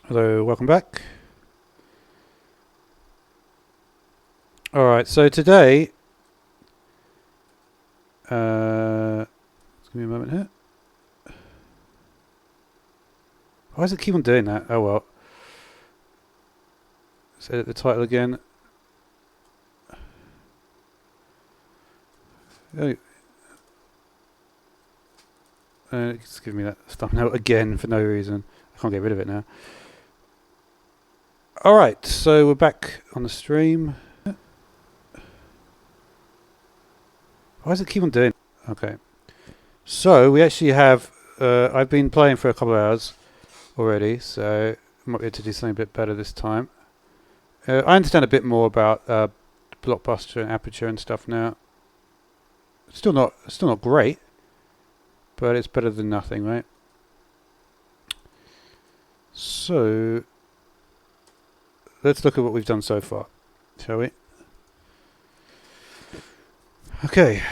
Hello, welcome back. Alright, so today, just give me a moment here. Why does it keep on doing that? Oh well. Let's edit the title again. Oh, it's giving me that thumbnail again for no reason. I can't get rid of it now. Alright, so we're back on the stream. Why does it keep on doing that? Okay. So, we actually have... I've been playing for a couple of hours already, so I might be able to do something a bit better this time. I understand a bit more about Blockbuster and Aperture and stuff now. Still not great, but it's better than nothing, right? So let's look at what we've done so far, shall we? Okay.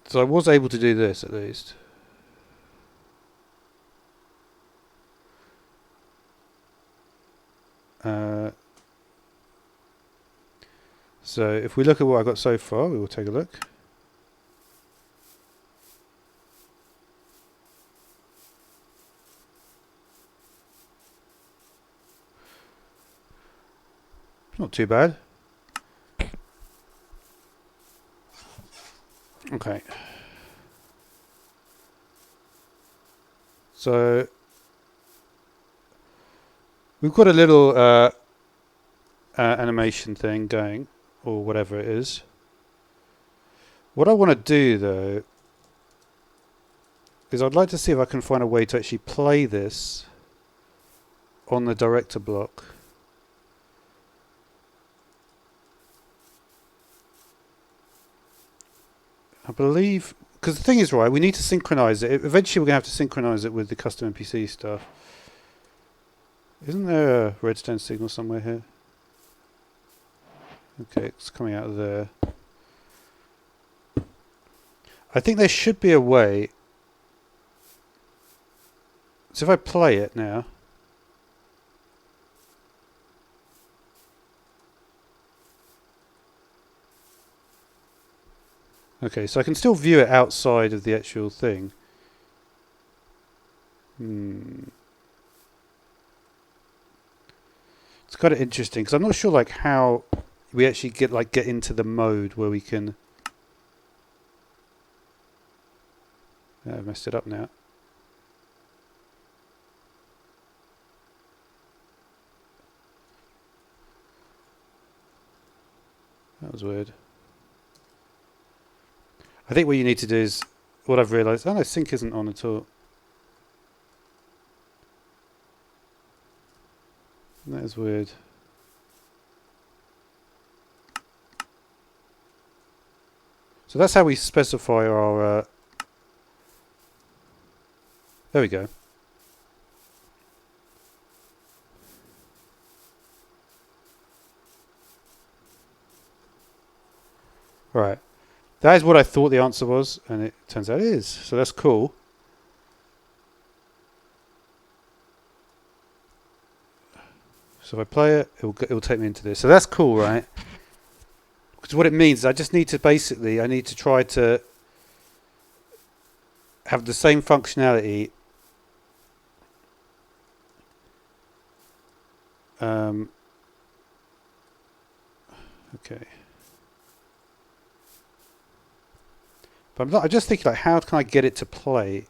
So I was able to do this at least. So if we look at what I got so far, we will take a look. Not too bad. Okay. So we've got a little animation thing going, or whatever it is. What I want to do though is I'd like to see if I can find a way to actually play this on the director block. I believe, because the thing is, right, we need to synchronize it. Eventually we're going to have to synchronize it with the custom NPC stuff. Isn't there a redstone signal somewhere here? Okay, it's coming out of there. I think there should be a way. So if I play it now. Okay, so I can still view it outside of the actual thing. It's kind of interesting because I'm not sure like how we actually get into the mode where we can. I've messed it up now. That was weird. I think what you need to do is what I've realised. Oh no, sync isn't on at all. That is weird. So that's how we specify our. There we go. Right. That is what I thought the answer was, and it turns out it is. So that's cool. So if I play it, it'll take me into this. So that's cool, right? Because what it means is I just need to basically, I need to try to have the same functionality okay. But I'm just thinking like, how can I get it to play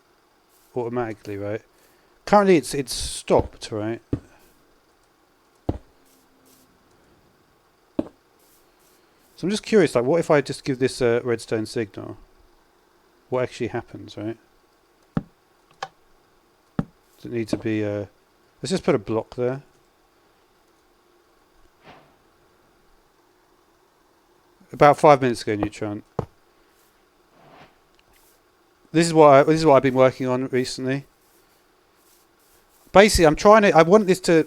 automatically, right? Currently it's stopped, right? So I'm just curious, like, what if I just give this a redstone signal? What actually happens, right? Does it need to be let's just put a block there. About 5 minutes ago, Neutron. This is what I've been working on recently. Basically, I want this to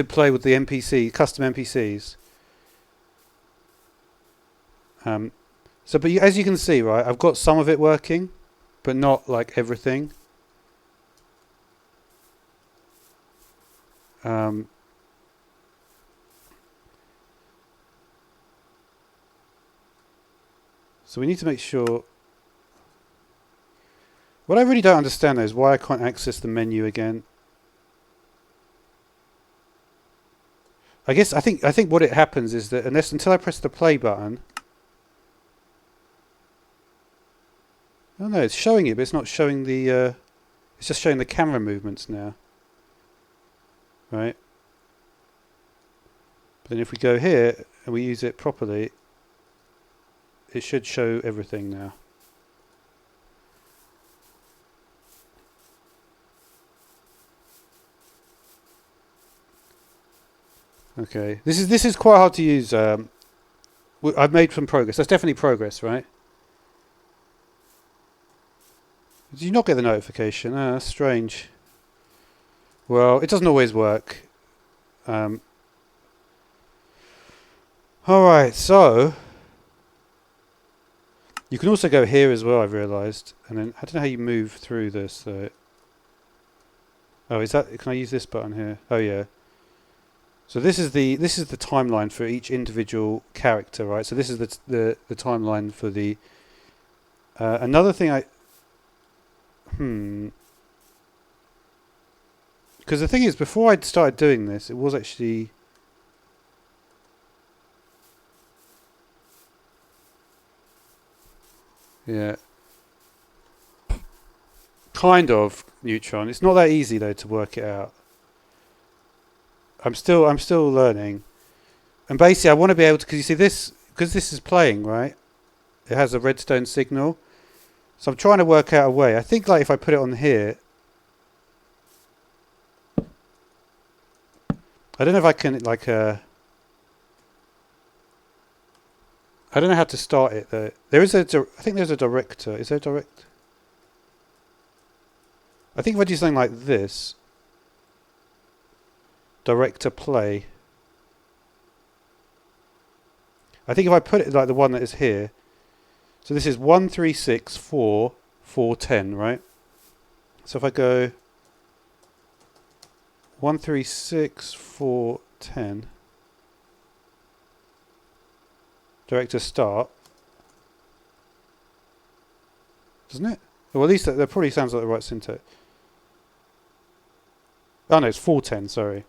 play with the NPC, custom NPCs. But as you can see, right, I've got some of it working, but not like everything. Um, so we need to make sure. What I really don't understand though is why I can't access the menu again. I think what it happens is that until I press the play button. Oh no, it's showing it, but it's not showing the. It's just showing the camera movements now. Right. But then if we go here and we use it properly, it should show everything now. Okay, this is quite hard to use. I've made some progress. That's definitely progress, right? Did you not get the notification? Oh, that's strange. Well, it doesn't always work. Alright, so you can also go here as well, I've realised. And then I don't know how you move through this. So. Oh, is that? Can I use this button here? Oh yeah. So this is the timeline for each individual character, right? So this is the timeline for the. Another thing because the thing is, before I started doing this, it was actually. Yeah. Kind of neutron. It's not that easy though to work it out. I'm still learning, and basically I want to be able to, because you see this, because this is playing, right? It has a redstone signal, so I'm trying to work out a way. I think like if I put it on here, I don't know if I can like I don't know how to start it though. There is I think there's a director. Is there a direct? I think if I do something like this, director play. I think if I put it like the one that is here, so this is 1 3 6 4 4 10, right? So if I go 1 3 6 4 10, director start, doesn't it? Well, at least that probably sounds like the right syntax. Oh no, it's 410. Sorry.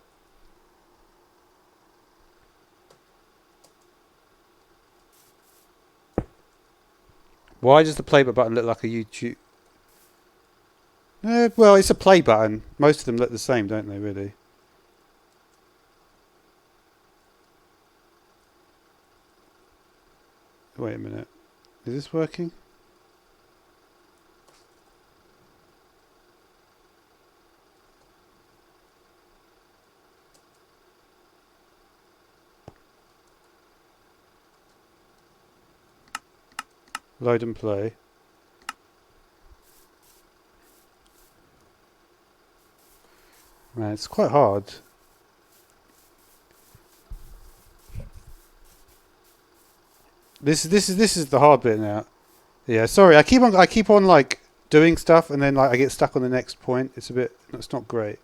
Why does the play button look like a YouTube? Well, it's a play button. Most of them look the same, don't they, really? Wait a minute. Is this working? Load and play. Man, it's quite hard. This is the hard bit now. Yeah, sorry. I keep on like doing stuff and then like I get stuck on the next point. It's not great.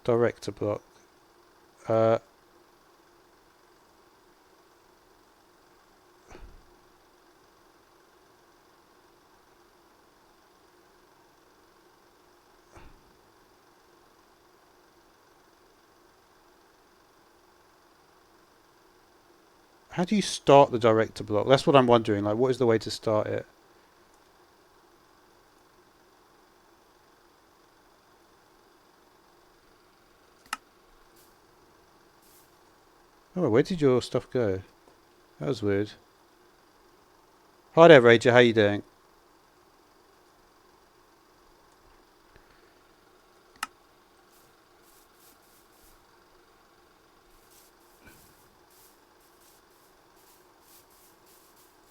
Director block. How do you start the director block? That's what I'm wondering. Like, what is the way to start it? Oh, where did your stuff go? That was weird. Hi there, Rager. How you doing?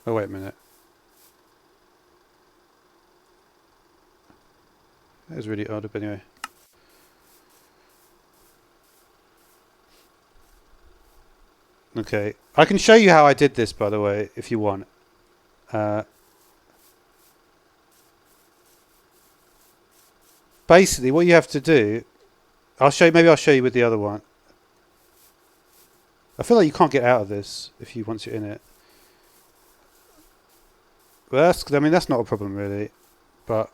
Oh, wait a minute. That was really odd, but anyway. Okay. I can show you how I did this, by the way, if you want. Basically, what you have to do... I'll show you. Maybe I'll show you with the other one. I feel like you can't get out of this if you once you're in it. Well, I mean, that's not a problem really, but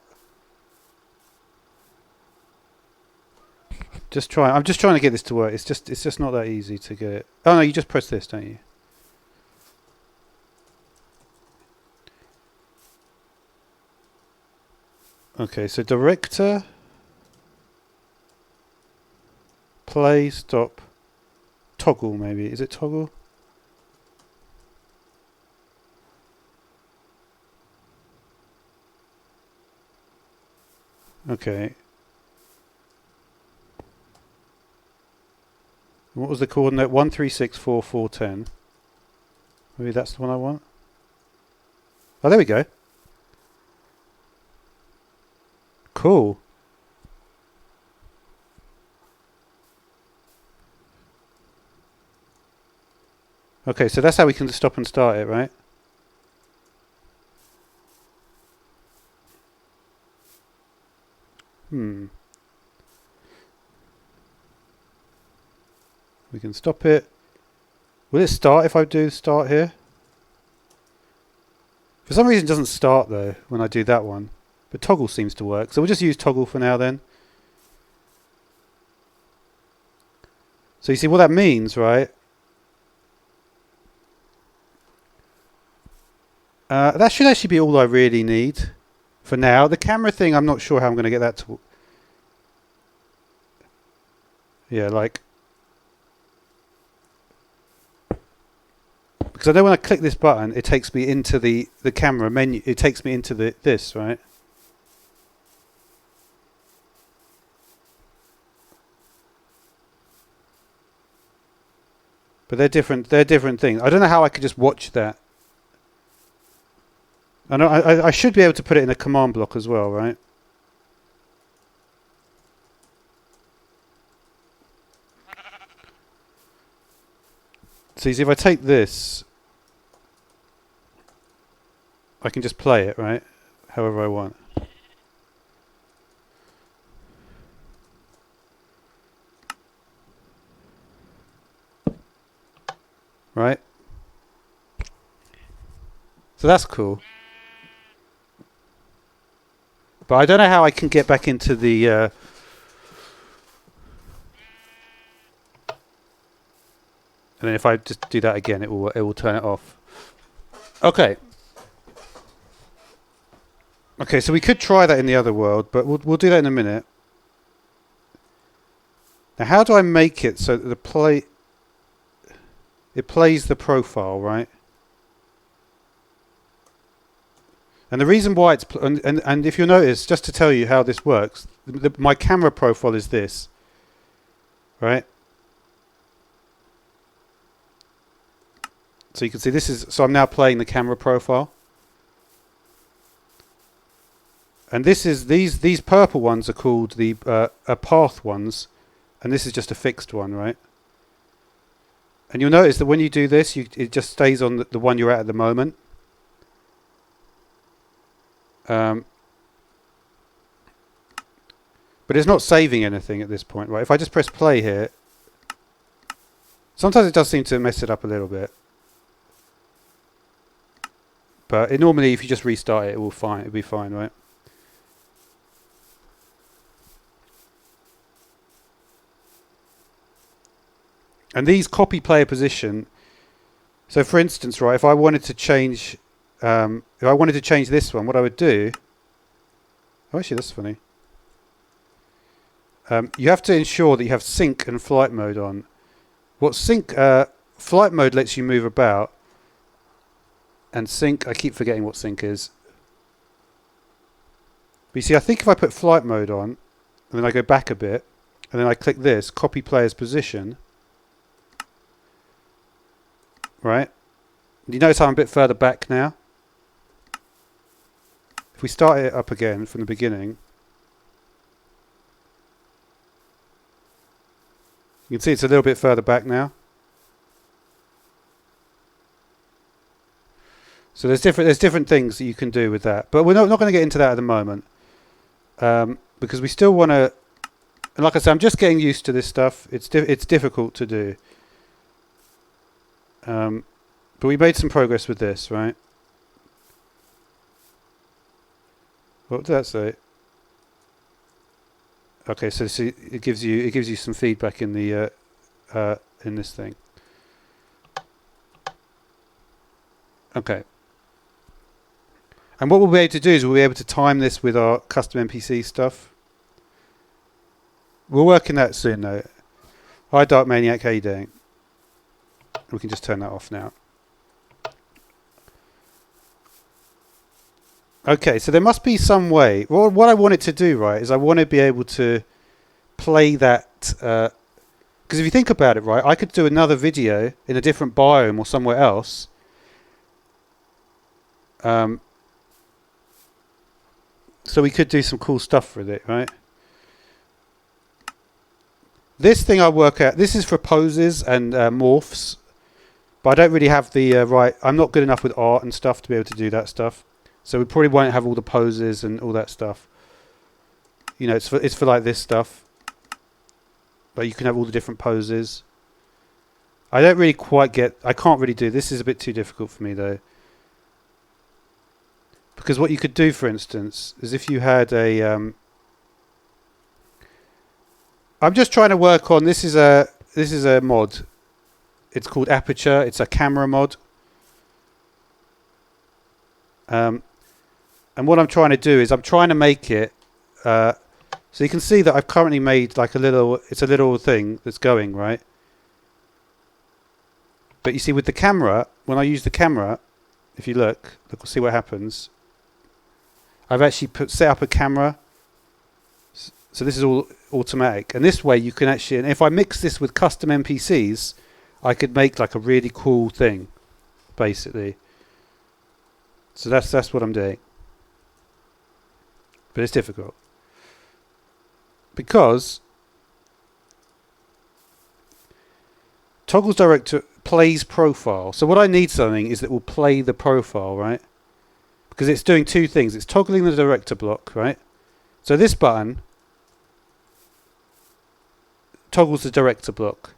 I'm just trying to get this to work. It's just not that easy to get it. Oh no, you just press this, don't you? Okay, so director, play, stop, toggle maybe. Is it toggle? Okay. What was the coordinate? 1364410. Maybe that's the one I want. Oh, there we go. Cool. Okay, so that's how we can stop and start it, right? We can stop it. Will it start if I do start here? For some reason it doesn't start though when I do that one. But toggle seems to work. So we'll just use toggle for now then. So you see what that means, right? That should actually be all I really need for now. The camera thing, I'm not sure how I'm going to get that to... Yeah, like... Because I know when I click this button, it takes me into the camera menu. It takes me into this, right? But they're different things. I don't know how I could just watch that. I should be able to put it in a command block as well, right? So you see, if I take this, I can just play it, right? However I want. Right? So that's cool. But I don't know how I can get back into the... and then if I just do that again, it will turn it off. Okay. Okay, so we could try that in the other world, but we'll do that in a minute. Now, how do I make it so that it plays the profile, right? And the reason why it's... And if you'll notice, just to tell you how this works, my camera profile is this, right? So you can see this is... So I'm now playing the camera profile. And this is... These purple ones are called the path ones. And this is just a fixed one, right? And you'll notice that when you do this, it just stays on the one you're at the moment. But it's not saving anything at this point, right? If I just press play here, sometimes it does seem to mess it up a little bit. But normally, if you just restart it, it'll be fine, right? And these copy player position. So, for instance, right, if I wanted to change this one, what I would do... Oh, actually, that's funny. You have to ensure that you have sync and flight mode on. Flight mode lets you move about. And sync, I keep forgetting what sync is. But you see, I think if I put flight mode on, and then I go back a bit, and then I click this, copy player's position. Right? You notice I'm a bit further back now? If we start it up again from the beginning, you can see it's a little bit further back now. So there's different things that you can do with that, but we're not going to get into that at the moment, because we still want to And like I said, I'm just getting used to this stuff. It's difficult to do. But we made some progress with this, right? What did that say? Okay, so see, it gives you some feedback in the in this thing. Okay. And what we'll be able to do is we'll be able to time this with our custom NPC stuff. We'll work in that soon though. Hi Dark Maniac, how you doing? We can just turn that off now. Okay, so there must be some way. Well, what I want it to do, right, is I want to be able to play that. Because if you think about it, right, I could do another video in a different biome or somewhere else. So we could do some cool stuff with it, right? This thing I work at, this is for poses and morphs. But I don't really have the right. I'm not good enough with art and stuff to be able to do that stuff. So we probably won't have all the poses and all that stuff. You know, it's for like this stuff. But you can have all the different poses. I don't really quite get. I can't really do. This is a bit too difficult for me though. Because what you could do, for instance, is if you had a. I'm just trying to work on. This is a mod. It's called Aperture. It's a camera mod. And what I'm trying to do is I'm trying to make it so you can see that I've currently made like it's a little thing that's going, right? But you see with the camera, when I use the camera, if you look, see what happens. I've actually set up a camera. So this is all automatic. And this way you can actually, and if I mix this with custom NPCs, I could make like a really cool thing, basically. So that's what I'm doing. But it's difficult. Because toggles director plays profile. So what I need something is that will play the profile, right? Because it's doing two things. It's toggling the director block, right? So this button toggles the director block.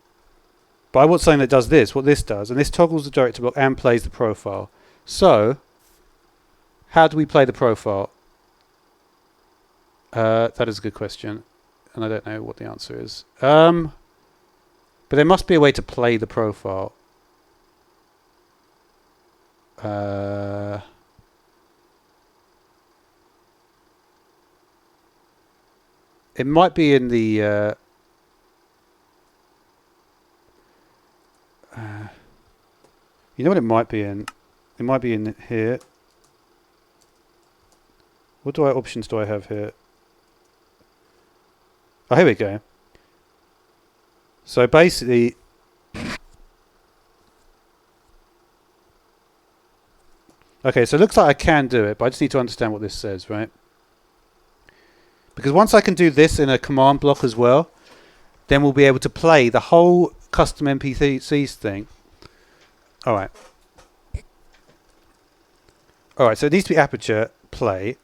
But I want something that does this, what this does. And this toggles the director block and plays the profile. So how do we play the profile? That is a good question. And I don't know what the answer is. But there must be a way to play the profile. It might be in the... you know what it might be in? It might be in here. What options do I have here? Oh, here we go. So basically, okay, so it looks like I can do it, but I just need to understand what this says, right? Because once I can do this in a command block as well, then we'll be able to play the whole custom NPCs thing. Alright. Alright, so it needs to be aperture, play.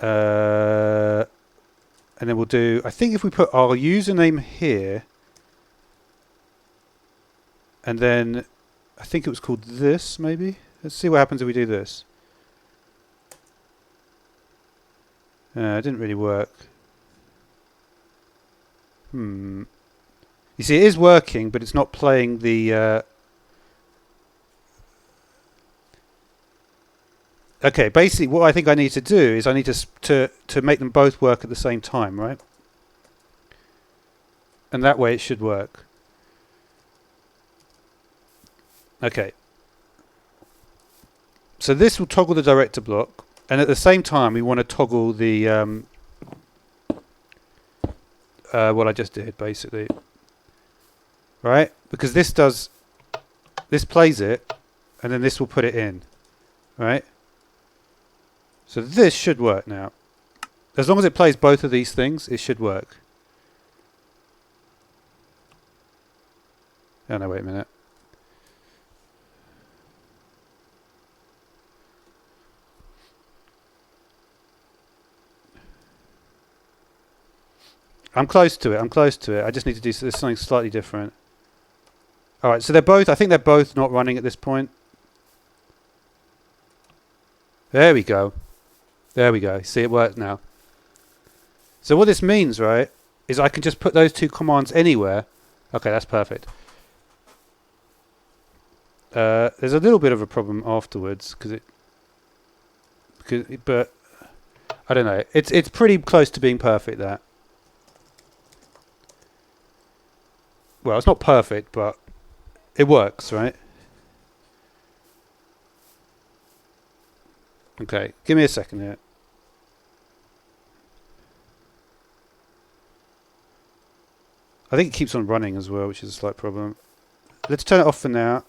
And then we'll do, I think if we put our username here, and then I think it was called this, maybe? Let's see what happens if we do this. It didn't really work. You see, it is working, but it's not playing the... Okay, basically what I think I need to do is I need to make them both work at the same time, right? And that way it should work. Okay. So this will toggle the director block, and at the same time we want to toggle the what I just did, basically. Right? Because this plays it, and then this will put it in. Right? So this should work now. As long as it plays both of these things, it should work. Oh no, wait a minute. I'm close to it. I'm close to it. I just need to do something slightly different. All right. So they're both. I think they're both not running at this point. There we go. There we go. See, it worked now. So what this means, right, is I can just put those two commands anywhere. Okay, that's perfect. There's a little bit of a problem afterwards but I don't know. It's pretty close to being perfect. That. Well, it's not perfect, but it works, right? Okay, give me a second here. I think it keeps on running as well, which is a slight problem. Let's turn it off for now.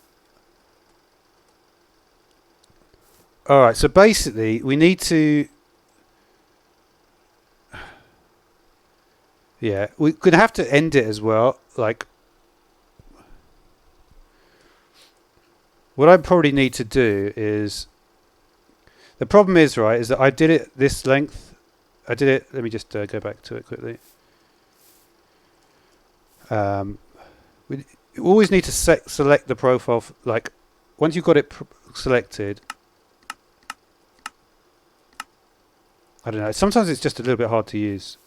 Alright, so basically we need to... Yeah, we're going to have to end it as well. Like, what I probably need to do is... The problem is, right, is that I did it this length. I did it... Let me just go back to it quickly. We always need to select the profile. Like, once you've got it selected... I don't know. Sometimes it's just a little bit hard to use.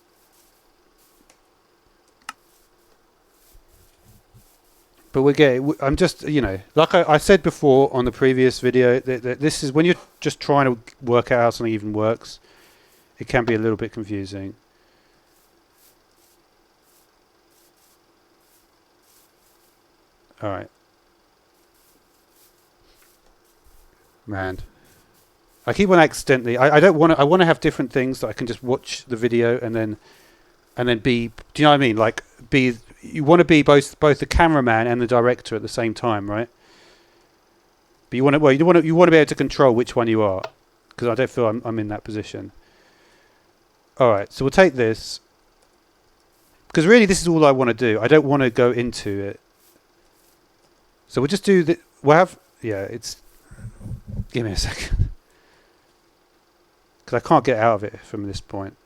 But we're getting... I'm just, you know... Like I said before on the previous video, that this is... When you're just trying to work out how something even works, it can be a little bit confusing. Alright. Man. I keep on accidentally... I don't want to... I want to have different things that I can just watch the video and then be... Do you know what I mean? Like, be... You want to be both the cameraman and the director at the same time, right? But you want to... Well, you want to be able to control which one you are. Because I don't feel I'm in that position. Alright, so we'll take this. Because really this is all I want to do. I don't want to go into it. So we'll just do the... We'll have... Yeah, it's... Give me a second. Because I can't get out of it from this point.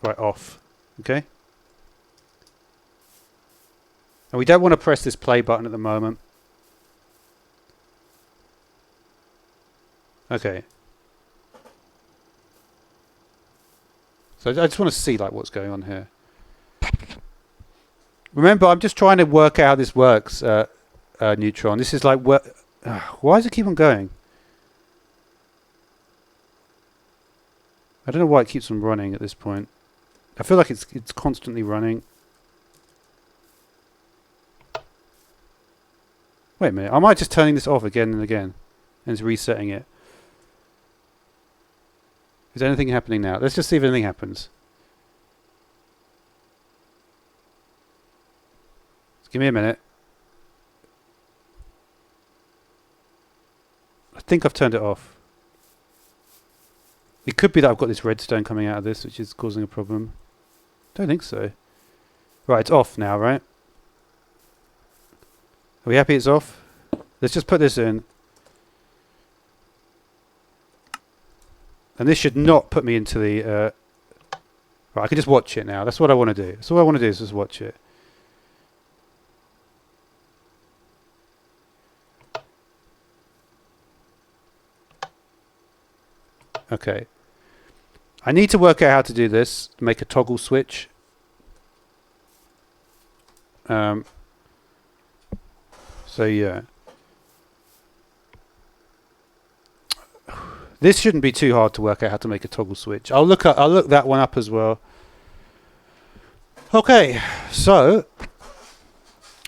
Right, off. Okay? And we don't want to press this play button at the moment. Okay. So I just want to see like what's going on here. Remember, I'm just trying to work out how this works, Neutron. This is like... why does it keep on going? I don't know why it keeps on running at this point. I feel like it's constantly running. Wait a minute. I might just turning this off again and again. And it's resetting it. Is anything happening now? Let's just see if anything happens. Just give me a minute. I think I've turned it off. It could be that I've got this redstone coming out of this, which is causing a problem. Don't think so. Right, it's off now, right? Are we happy it's off? Let's just put this in. And this should not put me into the... Right, I can just watch it now. That's what I want to do. That's all I want to do is just watch it. Okay. I need to work out how to do this. Make a toggle switch. So yeah. This shouldn't be too hard to work out how to make a toggle switch. I'll look that one up as well. Okay, so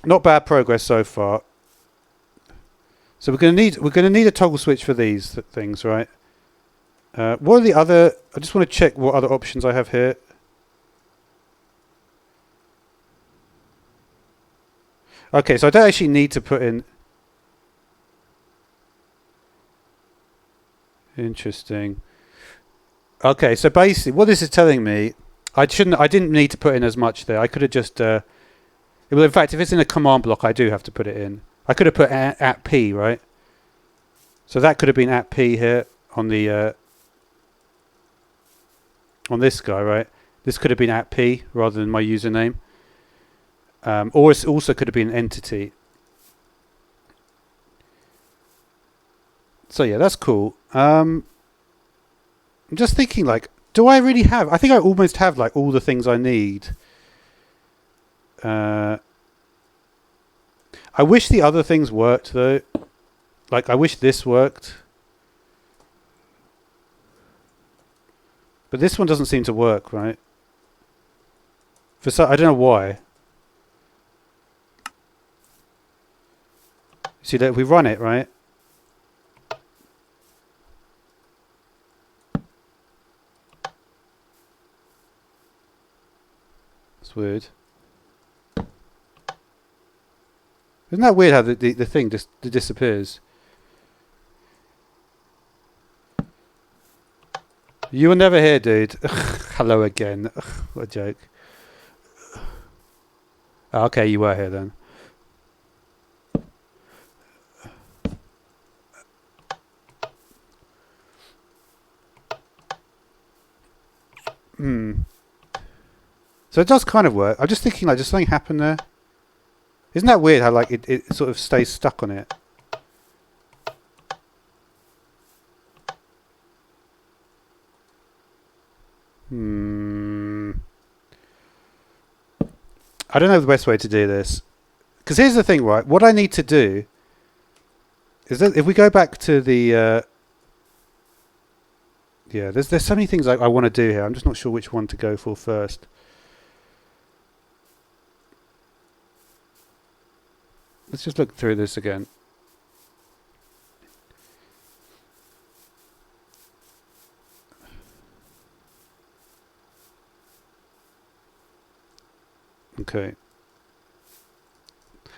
not bad progress so far. So we're gonna need a toggle switch for these things, right? What are the other... I just want to check what other options I have here. Okay, so I don't actually need to put in... Interesting. Okay, so basically what this is telling me... I didn't need to put in as much there. I could have just... well, in fact, if it's in a command block, I do have to put it in. I could have put at P, right? So that could have been at P here on the... on this guy, right? This could have been at P rather than my username. Or it also could have been an entity. So yeah, that's cool. I'm just thinking, like, do I really have... I think I almost have, like, all the things I need. I wish the other things worked, though. Like, I wish this worked. But this one doesn't seem to work, right? I don't know why. See that if we run it, right? It's weird. Isn't that weird how the thing just disappears? You were never here, dude. Hello again. What a joke. Okay, you were here then. So it does kind of work. I'm just thinking, like, does something happen there? Isn't that weird how, like, it sort of stays stuck on it? I don't know the best way to do this. Because here's the thing, right? What I need to do is that if we go back to the... yeah, there's so many things I want to do here. I'm just not sure which one to go for first. Let's just look through this again. Okay.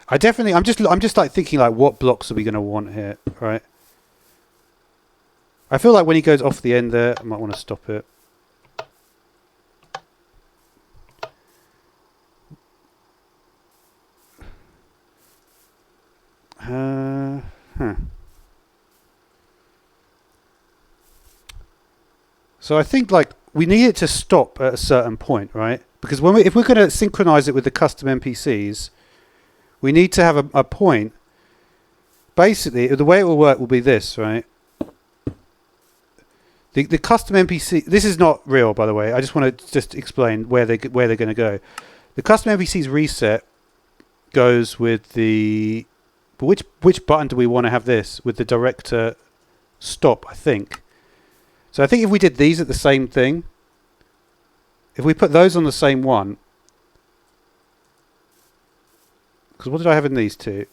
I'm just like thinking, like, what blocks are we going to want here, right? I feel like when he goes off the end there, I might want to stop it. So I think, like, we need it to stop at a certain point, right? Because if we're going to synchronize it with the custom NPCs, we need to have a point. Basically, the way it will work will be this, right? The custom NPC... This is not real, by the way. I just want to just explain where they're going to go. The custom NPCs reset goes with the... But which button do we want to have this? With the director stop, I think. So I think if we did these at the same thing, if we put those on the same one, because what did I have in these two?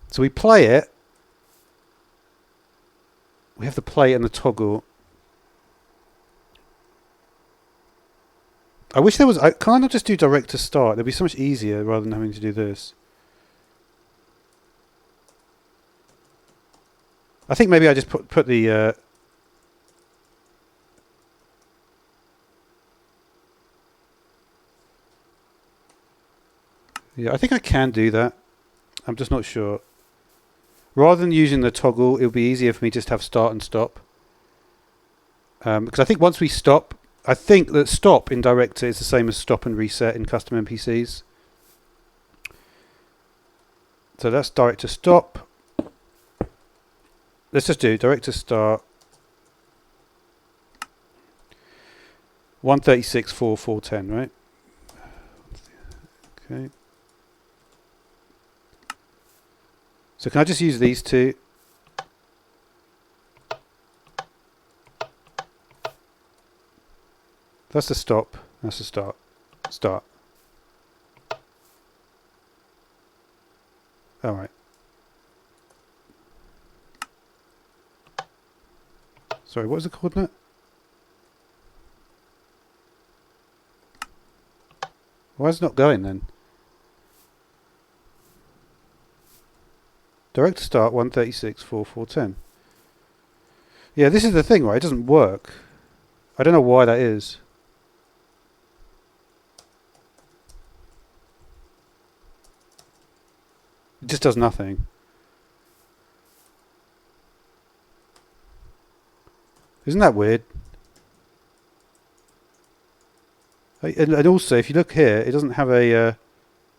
So we play it. We have the play and the toggle. I wish there was... Can I not just do direct to start? It'd be so much easier rather than having to do this. I think maybe I just put the... yeah, I think I can do that. I'm just not sure. Rather than using the toggle, it would be easier for me just to have start and stop. Because I think once we stop... I think that stop in director is the same as stop and reset in custom NPCs. So that's direct to stop. Let's just do direct to start. 136 4 410, right? Okay. So can I just use these two? That's the stop. That's the start. Start. All right. Sorry, what was the coordinate? Why is it not going then? Direct to start 136 4 410. Yeah, this is the thing, right? It doesn't work. I don't know why that is. It just does nothing. Isn't that weird? And also, if you look here, it doesn't have a...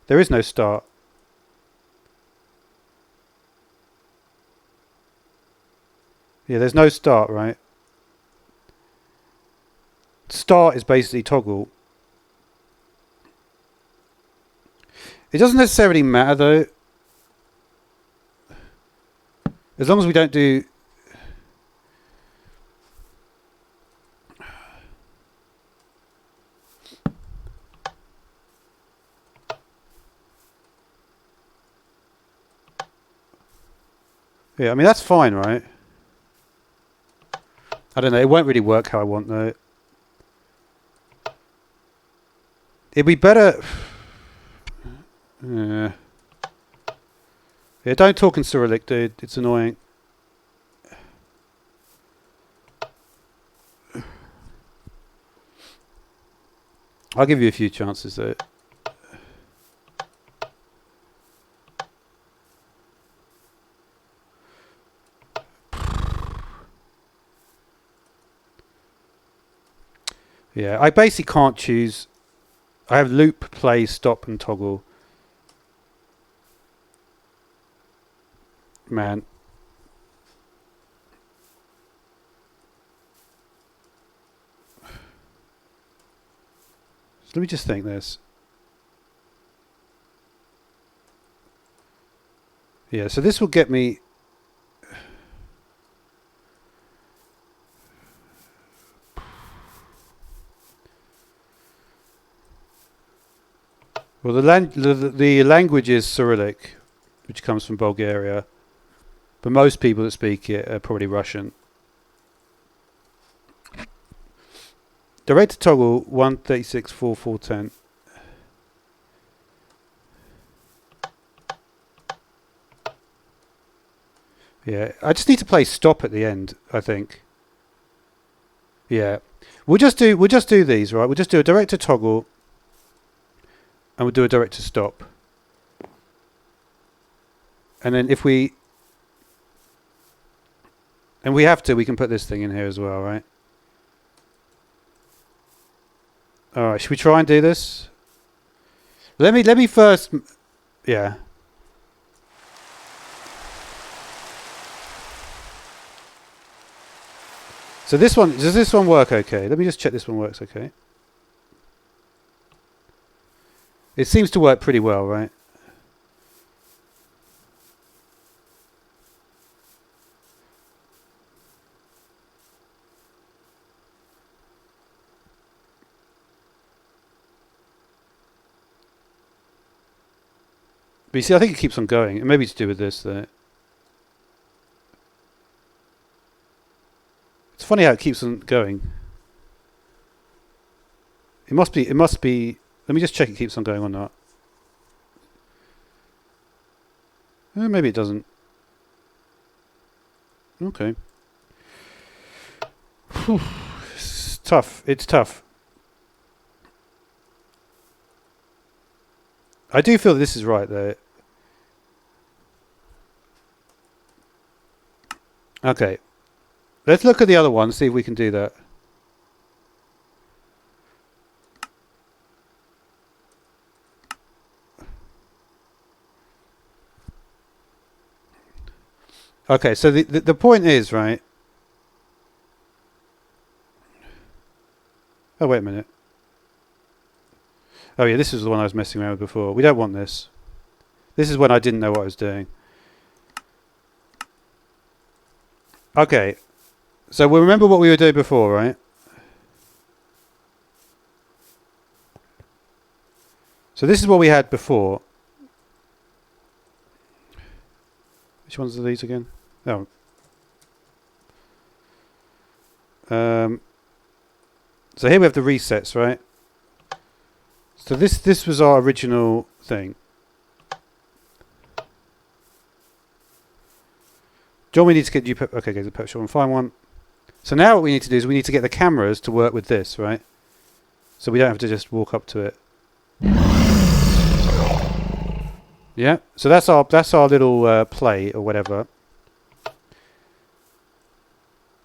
there is no start. Yeah, there's no start, right? Start is basically toggle. It doesn't necessarily matter, though. As long as we don't do... Yeah, I mean, that's fine, right? I don't know. It won't really work how I want, though. It'd be better... Yeah, don't talk in Cyrillic, dude. It's annoying. I'll give you a few chances, though. Yeah, I basically can't choose. I have loop, play, stop, and toggle. Man. So let me just think this. Yeah, so this will get me... Well, the language is Cyrillic, which comes from Bulgaria. But most people that speak it are probably Russian. Direct to toggle 136.4.4.10. Yeah, I just need to play stop at the end, I think. Yeah. We'll just do these, right? We'll just do a direct to toggle and we'll do a direct to stop. And then if we have to, we can put this thing in here as well, right? Alright, should we try and do this? Let me first... Yeah. So this one, does this one work okay? Let me just check this one works okay. It seems to work pretty well, right? But you see, I think it keeps on going. It may be to do with this, though. It's funny how it keeps on going. It must be... Let me just check it keeps on going or not. Maybe it doesn't. Okay. Whew. It's tough. It's tough. I do feel that this is right, though. Okay. Let's look at the other one, see if we can do that. Okay, so the point is, right... Oh, wait a minute. Oh, yeah, this is the one I was messing around with before. We don't want this. This is when I didn't know what I was doing. Okay. So we remember what we were doing before, right? So this is what we had before. Which ones are these again? Oh. So here we have the resets, right? So this was our original thing. John, we need to get you... Okay, go to the pet shop and find one. So now what we need to do is we need to get the cameras to work with this, right? So we don't have to just walk up to it. Yeah, so that's our little play or whatever.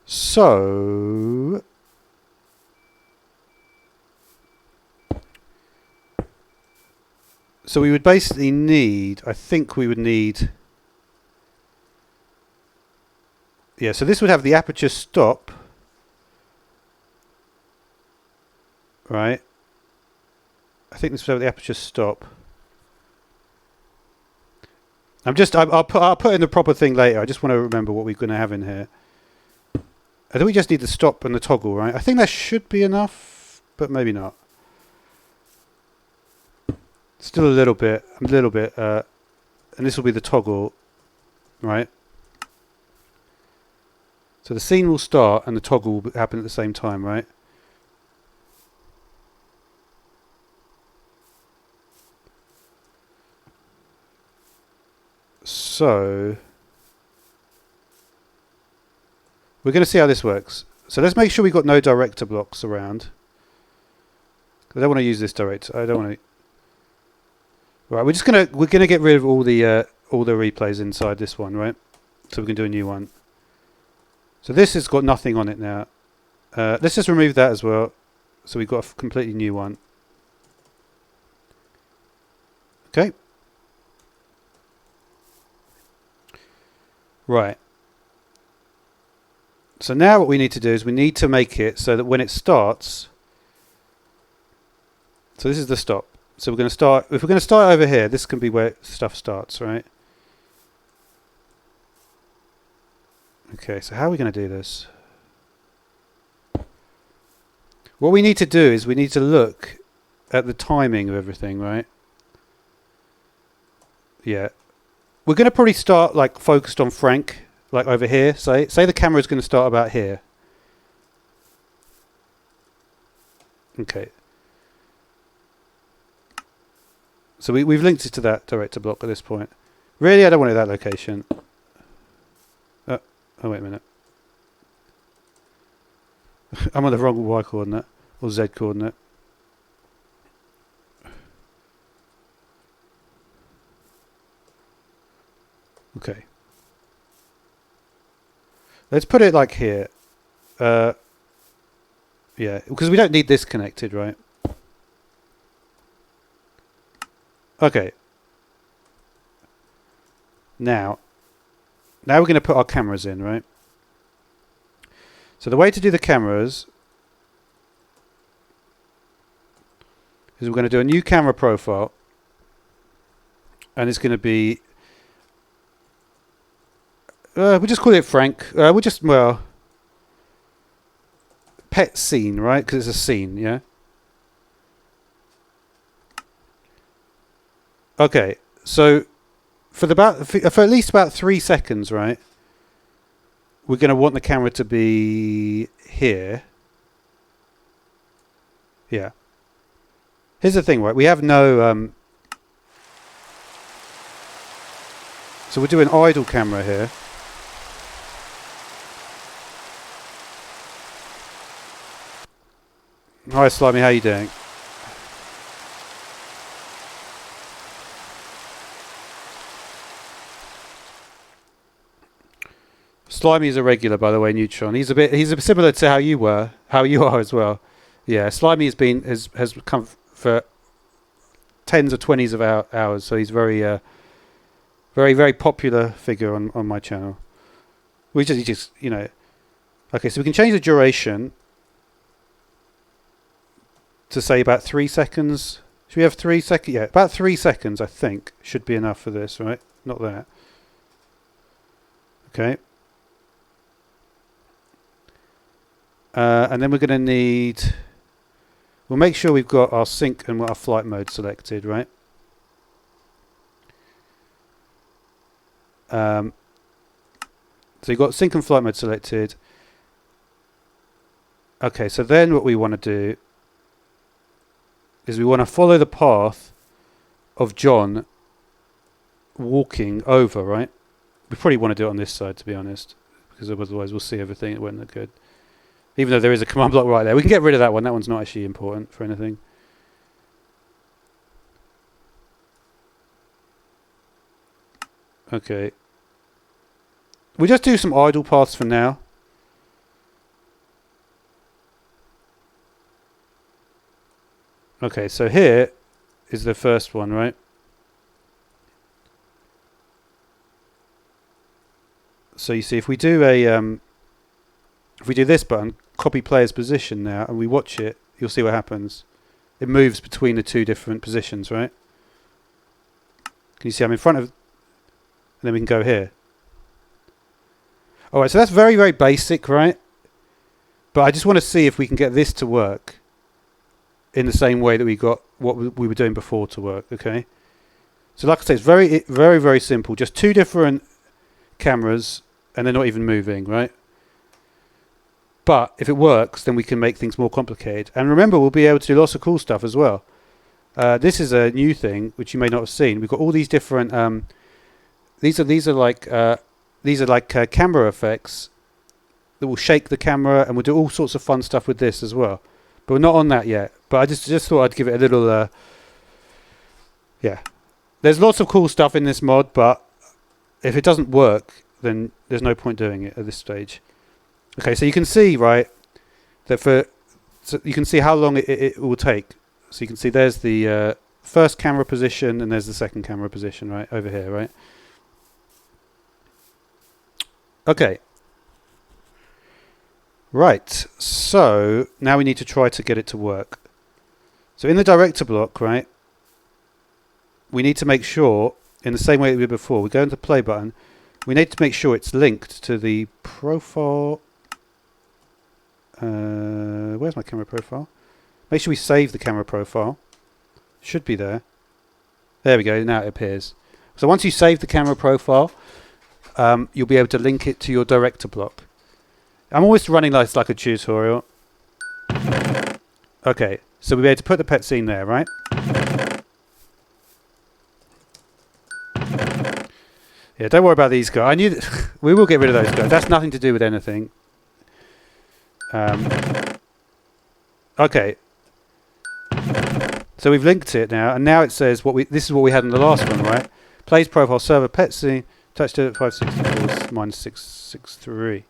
So So we would basically need, I think we would need, yeah, so this would have the aperture stop, right? I think this would have the aperture stop. I'll put in the proper thing later. I just want to remember what we're going to have in here. I think we just need the stop and the toggle, right? I think that should be enough, but maybe not. Still a little bit, and this will be the toggle, right? So the scene will start and the toggle will happen at the same time, right? So we're going to see how this works. So let's make sure we've got no director blocks around. I don't want to use this director. I don't want to. Right, we're gonna get rid of all the replays inside this one, right? So we can do a new one. So this has got nothing on it now. Let's just remove that as well. So we've got a completely new one. Okay. Right. So now what we need to do is we need to make it so that when it starts, so this is the stop. So we're going to start, if we're going to start over here, this can be where stuff starts, right? Okay, so how are we going to do this? What we need to do is we need to look at the timing of everything, right? Yeah. We're going to probably start like focused on Frank, like over here. Say the camera is going to start about here. Okay. So we've linked it to that director block at this point. Really, I don't want it at that location. Oh, wait a minute. I'm on the wrong Y coordinate or Z coordinate. Okay. Let's put it like here. Yeah, because we don't need this connected, right? Okay. Now we're going to put our cameras in, right? So the way to do the cameras is we're going to do a new camera profile, and it's going to be we'll just call it Frank. Pet scene, right? Because it's a scene, yeah. Okay, so for at least about 3 seconds, right? We're going to want the camera to be here. Yeah. Here's the thing, right? We have no. So we'll do an idle camera here. Hi, Slimy. How you doing? Slimy is a regular, by the way, Neutron. He's a bit similar to how you are as well. Yeah, Slimy has come for tens or 20s of hours, so he's very very popular figure on my channel. He just okay, so we can change the duration to say about 3 seconds. Should we have 3 seconds? Yeah, about 3 seconds I think should be enough for this, right? Not that. Okay. And then we're going to need. We'll make sure we've got our sync and our flight mode selected, right? So you've got sync and flight mode selected. Okay, so then what we want to do is we want to follow the path of John walking over, right? We probably want to do it on this side, to be honest, because otherwise we'll see everything. It won't look good. Even though there is a command block right there. We can get rid of that one. That one's not actually important for anything. Okay. We just do some idle paths for now. Okay, so here is the first one, right? So you see, if we do this button, copy player's position now, and we watch it, you'll see what happens. It moves between the two different positions, right? Can you see I'm in front of, and then we can go here. Alright, so that's very, very basic, right? But I just want to see if we can get this to work in the same way that we got what we were doing before to work, okay? So like I say, it's very, very, very simple. Just two different cameras, and they're not even moving, right? But if it works, then we can make things more complicated. And remember, we'll be able to do lots of cool stuff as well. This is a new thing which you may not have seen. We've got all these different. These are like camera effects that will shake the camera, and we'll do all sorts of fun stuff with this as well. But we're not on that yet. But I just thought I'd give it a little. Yeah, there's lots of cool stuff in this mod, but if it doesn't work, then there's no point doing it at this stage. Okay, so you can see, right, that so you can see how long it will take. So you can see there's the first camera position, and there's the second camera position, right, over here, right? Okay. Right, so now we need to try to get it to work. So in the director block, right, we need to make sure, in the same way that we did before, we go into the play button, we need to make sure it's linked to the profile. Where's my camera profile? Make sure we save the camera profile. Should be there. There we go, now it appears. So once you save the camera profile, you'll be able to link it to your director block. I'm always running like a tutorial. Okay, so we'll be able to put the pet scene there, right? Yeah, don't worry about these guys. I knew that we will get rid of those guys. That's nothing to do with anything. Okay. So we've linked it now, and now it says this is what we had in the last one, right? Plays profile server pet scene touched it at 564 minus 663.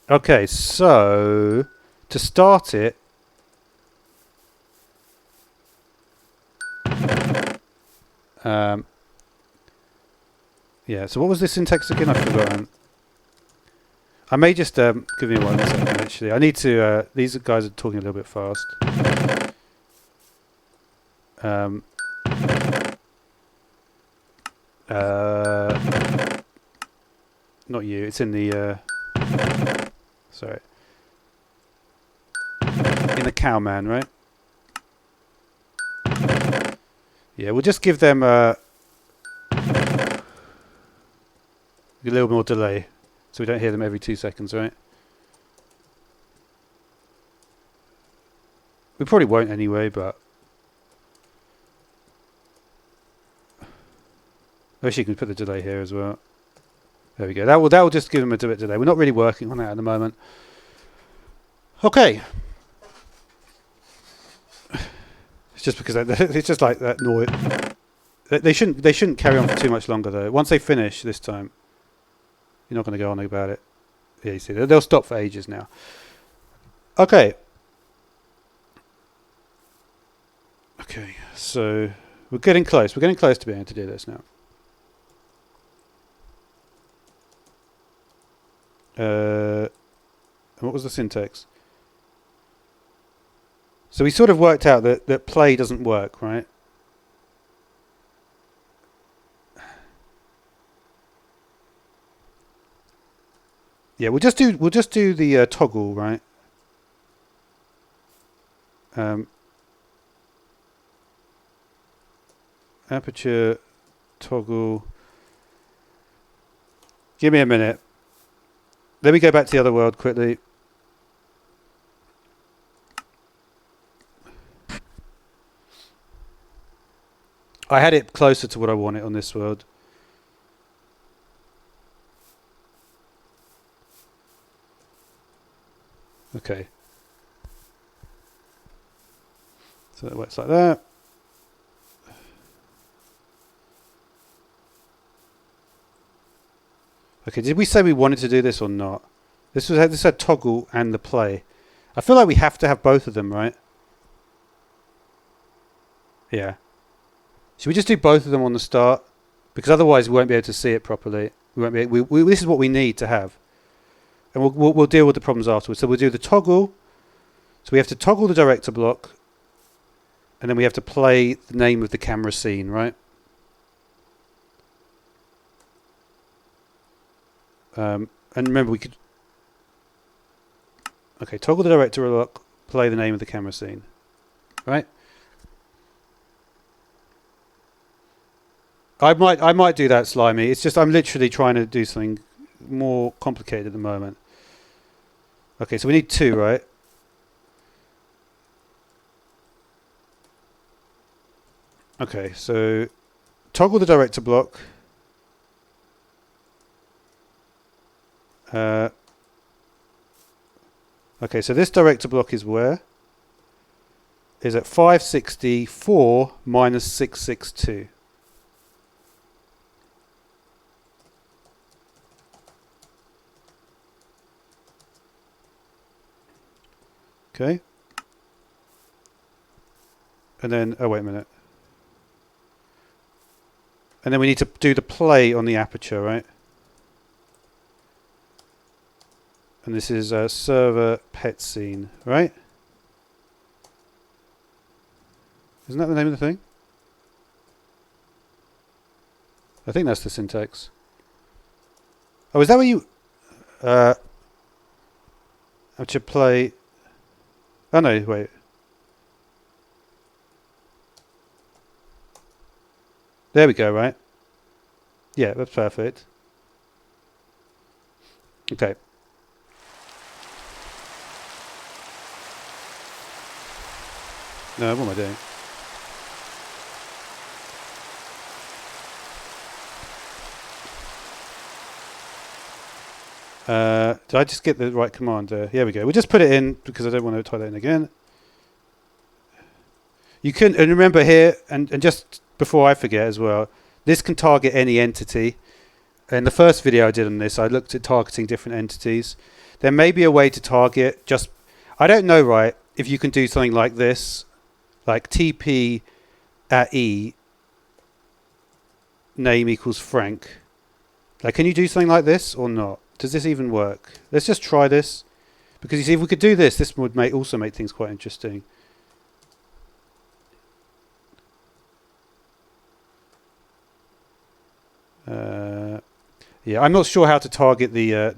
Okay, so to start it, yeah. So what was the syntax again? I've forgotten. I may just give me 1 second. Actually, I need to. These guys are talking a little bit fast. Not you. It's in the. Sorry. In the cowman, right? Yeah, we'll just give them a little more delay, so we don't hear them every 2 seconds, right? We probably won't anyway, but I wish you could put the delay here as well. There we go. That will just give them a bit of delay. We're not really working on that at the moment. Okay. It's just because it's just like that noise. They shouldn't carry on for too much longer though. Once they finish this time, you're not going to go on about it. Yeah, you see, they'll stop for ages now. Okay. Okay, so we're getting close. We're getting close to being able to do this now. What was the syntax? So we sort of worked out that play doesn't work, right? Yeah, we'll just do the toggle, right? Aperture toggle. Give me a minute. Let me go back to the other world quickly. I had it closer to what I wanted on this world. Okay. So it works like that. Okay, did we say we wanted to do this or not? This had toggle and the play. I feel like we have to have both of them, right? Yeah. Should we just do both of them on the start? because otherwise we won't be able to see it properly. We won't be. This is what we need to have, and we'll deal with the problems afterwards. So we'll do the toggle. So we have to toggle the director block, and then we have to play the name of the camera scene, right? And remember, we could. Okay, toggle the director block, play the name of the camera scene, right? I might do that, Slimy. It's just I'm literally trying to do something more complicated at the moment. Okay, so we need 2, right? Okay, so toggle the director block. Okay, so this director block is where? Is at 564 minus 662. Okay. And then, oh wait a minute. And then we need to do the play on the aperture, right? And this is a server pet scene, right? Isn't that the name of the thing? I think that's the syntax. Oh, is that where you... aperture play... Oh no, wait. There we go, right? Yeah, that's perfect. Okay. No, what am I doing? Did I just get the right command there? Here we go. We'll just put it in because I don't want to type that in again. You can, and remember here, and just before I forget as well, this can target any entity. In the first video I did on this, I looked at targeting different entities. There may be a way to target just, I don't know, right, if you can do something like this, like TP at E, name equals Frank. Like, can you do something like this or not? Does this even work? Let's just try this. Because you see, if we could do this, this would also make things quite interesting. Yeah, I'm not sure how to target the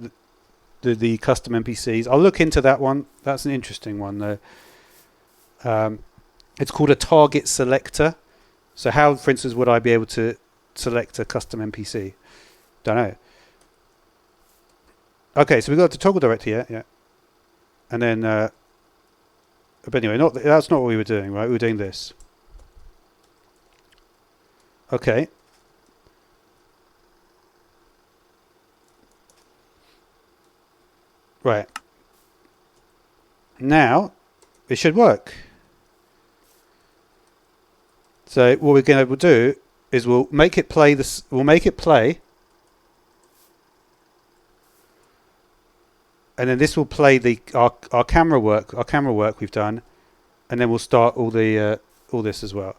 custom NPCs. I'll look into that one. That's an interesting one, though. It's called a target selector. So how, for instance, would I be able to select a custom NPC? Don't know. Okay, so we've got the toggle director here, yeah. And then, but anyway, that's not what we were doing, right? We were doing this. Okay. Right. Now, it should work. So what we're going to do is we'll make it play this. We'll make it play, and then this will play our camera work we've done, and then we'll start all this as well.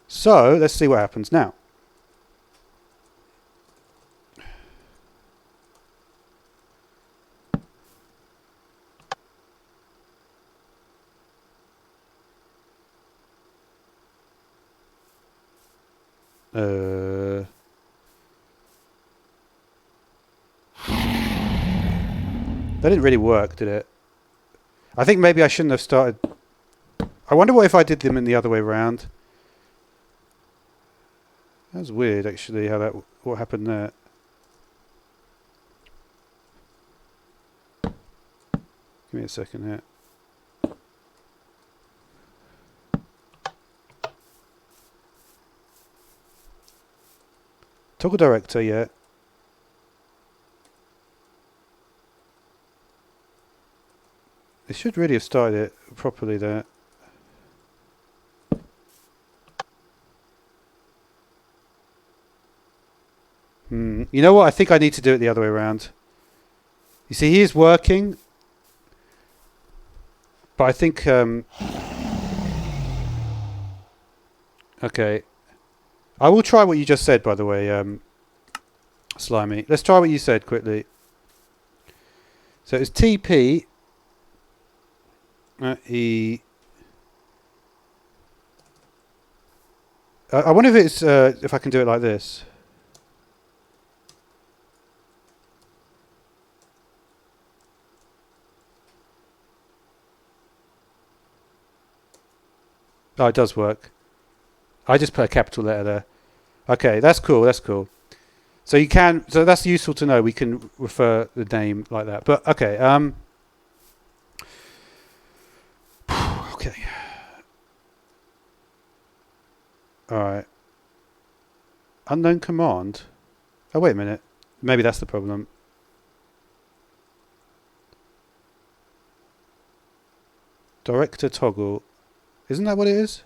So let's see what happens now. That didn't really work, did it? I think maybe I shouldn't have started. I wonder what if I did them in the other way around. That was weird, actually, what happened there. Give me a second here. Toggle director, yeah. It should really have started it properly there. You know what? I think I need to do it the other way around. You see, he is working. But I think... okay. I will try what you just said, by the way, Slimy. Let's try what you said quickly. So it's TP E. I wonder if it's if I can do it like this. Oh, it does work. I just put a capital letter there. Okay, that's cool. That's cool. So you can. So that's useful to know. We can refer the name like that. But okay. Okay. All right. Unknown command. Oh, wait a minute. Maybe that's the problem. Director toggle. Isn't that what it is?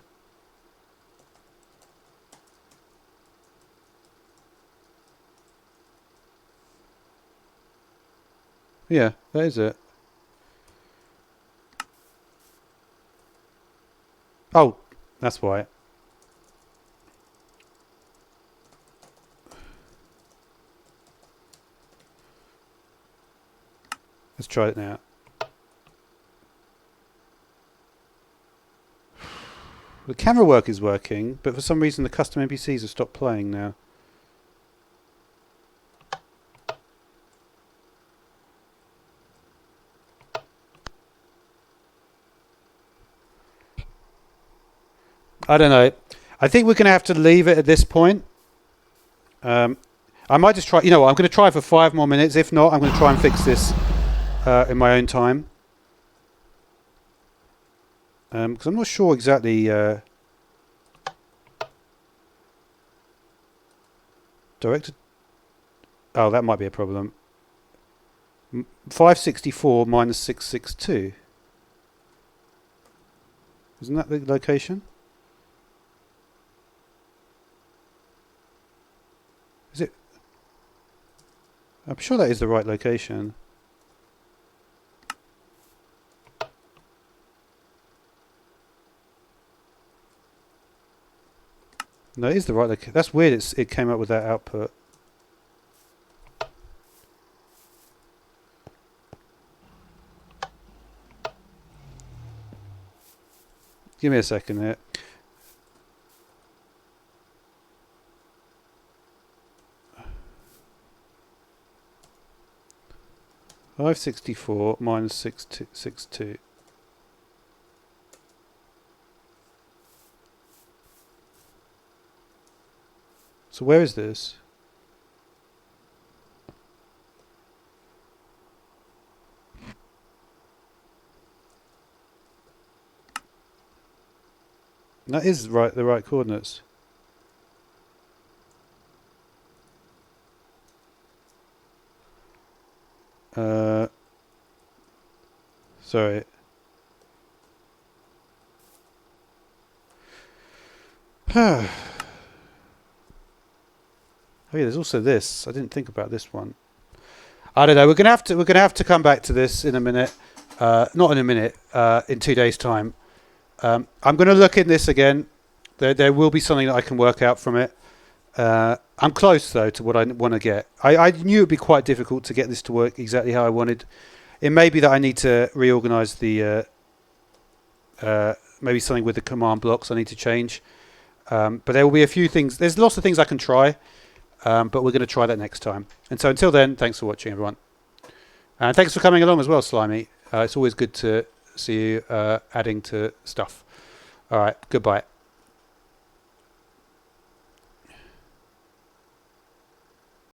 Yeah, that is it. Oh, that's why. Let's try it now. The camera work is working, but for some reason the custom NPCs have stopped playing now. I don't know. I think we're going to have to leave it at this point. I might just try. You know what? I'm going to try for 5 more minutes. If not, I'm going to try and fix this in my own time. Because I'm not sure exactly. Directed. Oh, that might be a problem. 564 minus 662. Isn't that the location? Is it? I'm sure that is the right location. No, it is the right location. That's weird. It came up with that output. Give me a second here. $564 minus 662. So where is this? That is right. The right coordinates. Sorry. Oh yeah, there's also this. I didn't think about this one. I don't know. We're gonna have to come back to this in a minute. Not in a minute. In 2 days' time. I'm going to look in this again. There will be something that I can work out from it. I'm close though to what I want to get. I knew it'd be quite difficult to get this to work exactly how I wanted. It may be that I need to reorganize the maybe something with the command blocks I need to change. But there will be a few things. There's lots of things I can try, but we're going to try that next time. And so until then, thanks for watching, everyone. And thanks for coming along as well, Slimy. It's always good to see you adding to stuff. All right, goodbye.